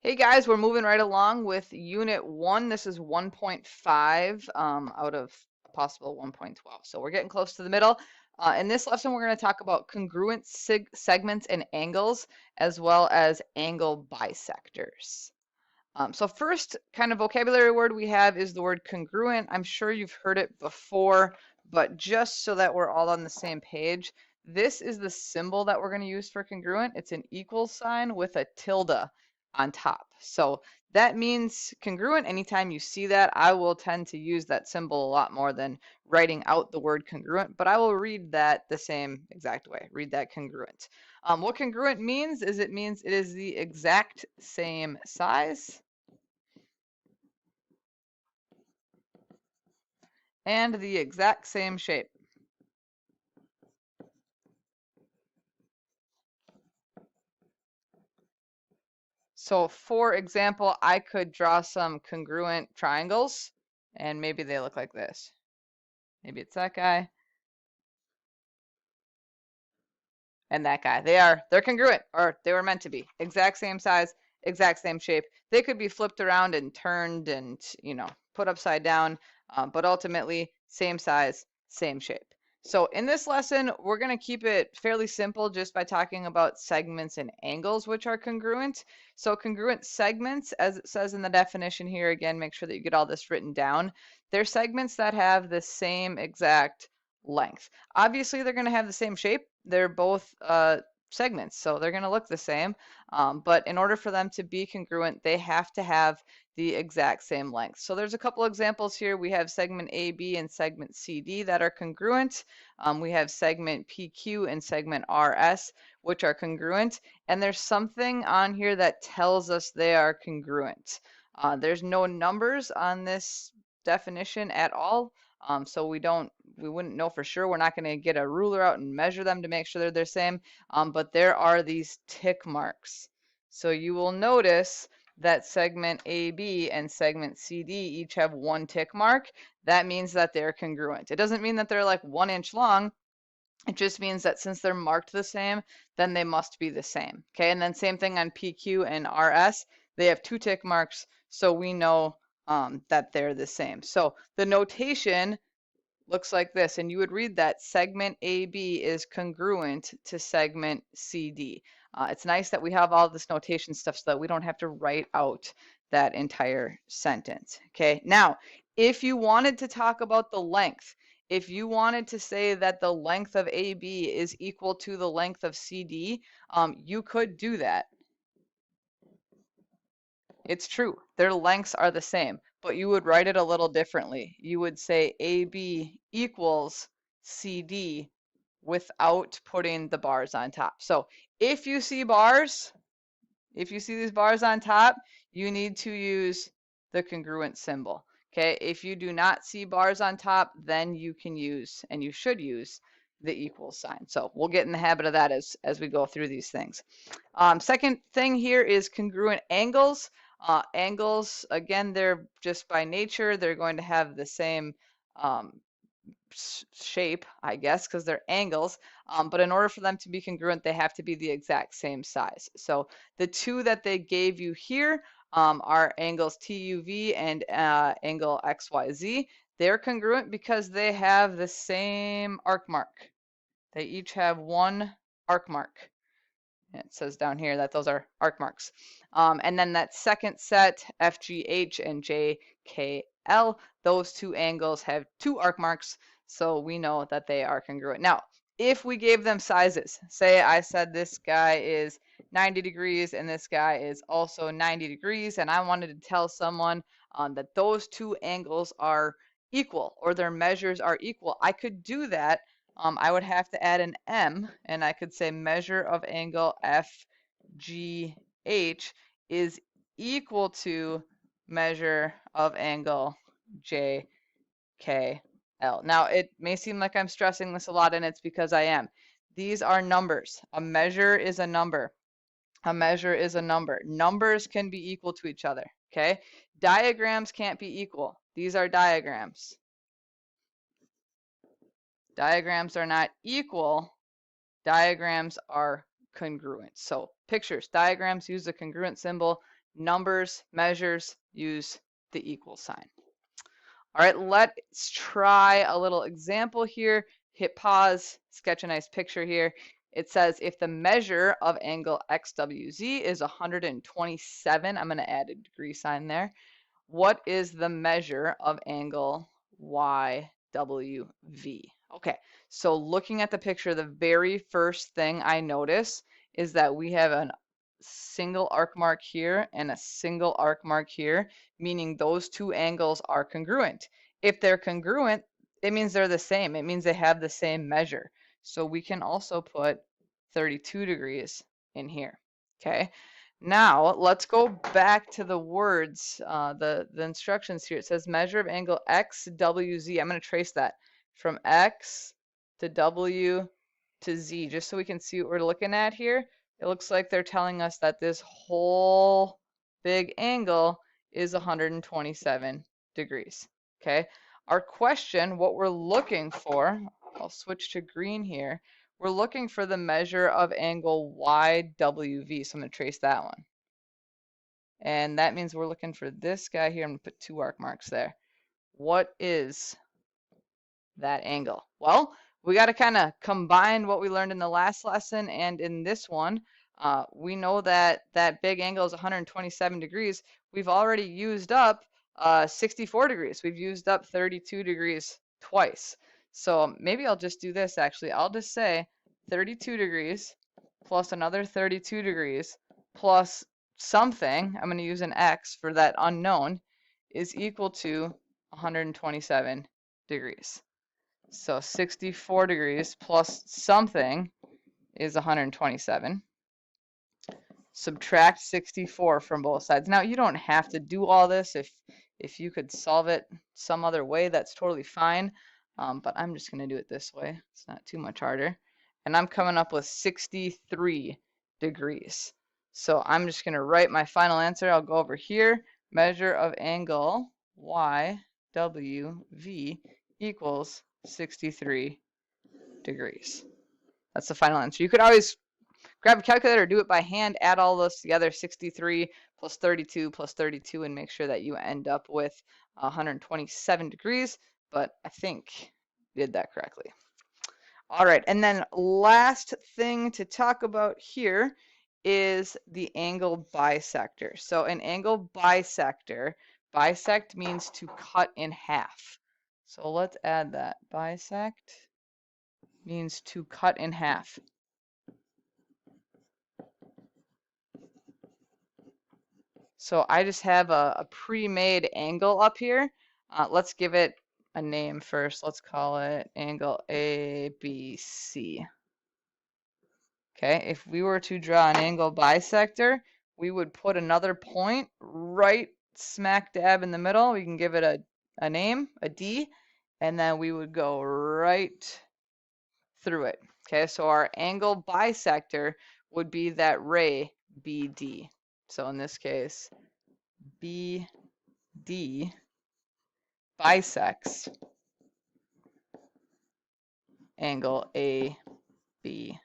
Hey guys, we're moving right along with Unit 1. This is 1.5 out of possible 1.12. So we're getting close to the middle. In this lesson, we're going to talk about congruent segments and angles, as well as angle bisectors. So first kind of vocabulary word we have is the word congruent. I'm sure you've heard it before, but just so that we're all on the same page, this is the symbol that we're going to use for congruent. It's an equal sign with a tilde on top. So that means congruent. Anytime you see that, I will tend to use that symbol a lot more than writing out the word congruent, but I will read that the same exact way. Read that congruent. What congruent means is it means it is the exact same size and the exact same shape. So for example, I could draw some congruent triangles and maybe they look like this. Maybe it's that guy and that guy. They're congruent, or they were meant to be. Exact same size, exact same shape. They could be flipped around and turned and, put upside down, but ultimately same size, same shape. So in this lesson, we're going to keep it fairly simple just by talking about segments and angles, which are congruent. So congruent segments, as it says in the definition here, again, make sure that you get all this written down. They're segments that have the same exact length. Obviously, they're going to have the same shape. They're both segments, so they're going to look the same. But in order for them to be congruent, they have to have the exact same length. So there's a couple examples here. We have segment AB and segment CD that are congruent. We have segment PQ and segment RS, which are congruent. And there's something on here that tells us they are congruent. There's no numbers on this definition at all. So we wouldn't know for sure. We're not going to get a ruler out and measure them to make sure they're the same. But there are these tick marks. So you will notice that segment AB and segment CD each have one tick mark. That means that they're congruent. It doesn't mean that they're like 1 inch long. It just means that since they're marked the same, then they must be the same. Okay, and then same thing on PQ and RS. They have 2 tick marks, so we know that they're the same. So the notation looks like this, and you would read that segment AB is congruent to segment CD. It's nice that we have all this notation stuff so that we don't have to write out that entire sentence. Okay, now if you wanted to talk about the length, if you wanted to say that the length of AB is equal to the length of CD, you could do that. It's true, their lengths are the same, but you would write it a little differently. You would say AB equals CD without putting the bars on top. So if you see bars, if you see these bars on top, you need to use the congruent symbol. Okay, if you do not see bars on top, then you can use, and you should use, the equal sign. So we'll get in the habit of that as we go through these things. Second thing here is congruent angles. Angles, again, they're just by nature, they're going to have the same shape, I guess, because they're angles. But in order for them to be congruent, they have to be the exact same size. So the two that they gave you here are angles TUV and angle XYZ. They're congruent because they have the same arc mark. They each have one arc mark. It says down here that those are arc marks. And then that second set, FGH and JKL, those two angles have 2 arc marks, so we know that they are congruent. Now, if we gave them sizes, say I said this guy is 90 degrees and this guy is also 90 degrees, and I wanted to tell someone that those 2 angles are equal, or their measures are equal, I could do that. I would have to add an M, and I could say measure of angle FGH is equal to measure of angle JKL. Now, it may seem like I'm stressing this a lot, and it's because I am. These are numbers. A measure is a number. A measure is a number. Numbers can be equal to each other, okay? Diagrams can't be equal. These are diagrams. Diagrams are not equal. Diagrams are congruent. So pictures, diagrams use the congruent symbol. numbers, measures, use the equal sign. All right, let's try a little example here. Hit pause, sketch a nice picture here. It says if the measure of angle XWZ is 127, I'm going to add a degree sign there. What is the measure of angle YWV? Okay, so looking at the picture, the very first thing I notice is that we have a single arc mark here and a single arc mark here, meaning those two angles are congruent. If they're congruent, it means they're the same. It means they have the same measure. So we can also put 32 degrees in here. Okay. Now let's go back to the words, the instructions here. It says measure of angle XWZ. I'm going to trace that from X to W to Z, just so we can see what we're looking at here. It looks like they're telling us that this whole big angle is 127 degrees. Okay. Our question, what we're looking for, I'll switch to green here. We're looking for the measure of angle YWV. So I'm going to trace that one. And that means we're looking for this guy here. I'm going to put 2 arc marks there. What is that angle? Well, we got to kind of combine what we learned in the last lesson and in this one. We know that that big angle is 127 degrees. We've already used up 64 degrees. We've used up 32 degrees twice. So maybe I'll just do this actually. I'll just say 32 degrees plus another 32 degrees plus something, I'm going to use an X for that unknown, is equal to 127 degrees. So 64 degrees plus something is 127. Subtract 64 from both sides. Now, you don't have to do all this. If you could solve it some other way, that's totally fine. But I'm just going to do it this way. It's not too much harder. And I'm coming up with 63 degrees. So I'm just going to write my final answer. I'll go over here. Measure of angle YWV equals 63 degrees. That's the final answer. You could always grab a calculator, do it by hand, add all those together, 63 plus 32 plus 32, and make sure that you end up with 127 degrees. But I think you did that correctly. All right, and then last thing to talk about here is the angle bisector. So an angle bisector, bisect means to cut in half. So let's add that. Bisect means to cut in half. So I just have a pre-made angle up here. Let's give it a name first. Let's call it angle ABC. Okay, if we were to draw an angle bisector, we would put another point right smack dab in the middle. We can give it a name, a D, and then we would go right through it. Okay, so our angle bisector would be that ray BD. So in this case, BD bisects angle ABC.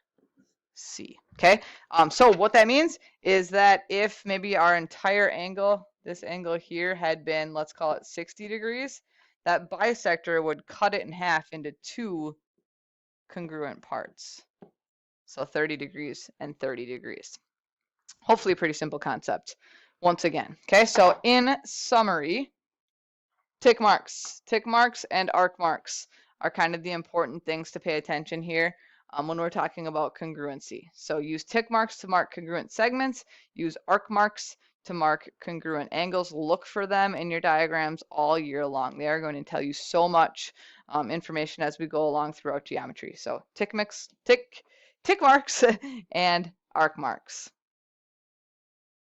Okay, so what that means is that if maybe our entire angle, this angle here, had been, let's call it 60 degrees, that bisector would cut it in half into 2 congruent parts. So 30 degrees and 30 degrees. Hopefully a pretty simple concept once again. Okay, so in summary, tick marks and arc marks are kind of the important things to pay attention here when we're talking about congruency. So use tick marks to mark congruent segments, use arc marks to mark congruent angles. Look for them in your diagrams all year long. They are going to tell you so much information as we go along throughout geometry. So tick marks and arc marks.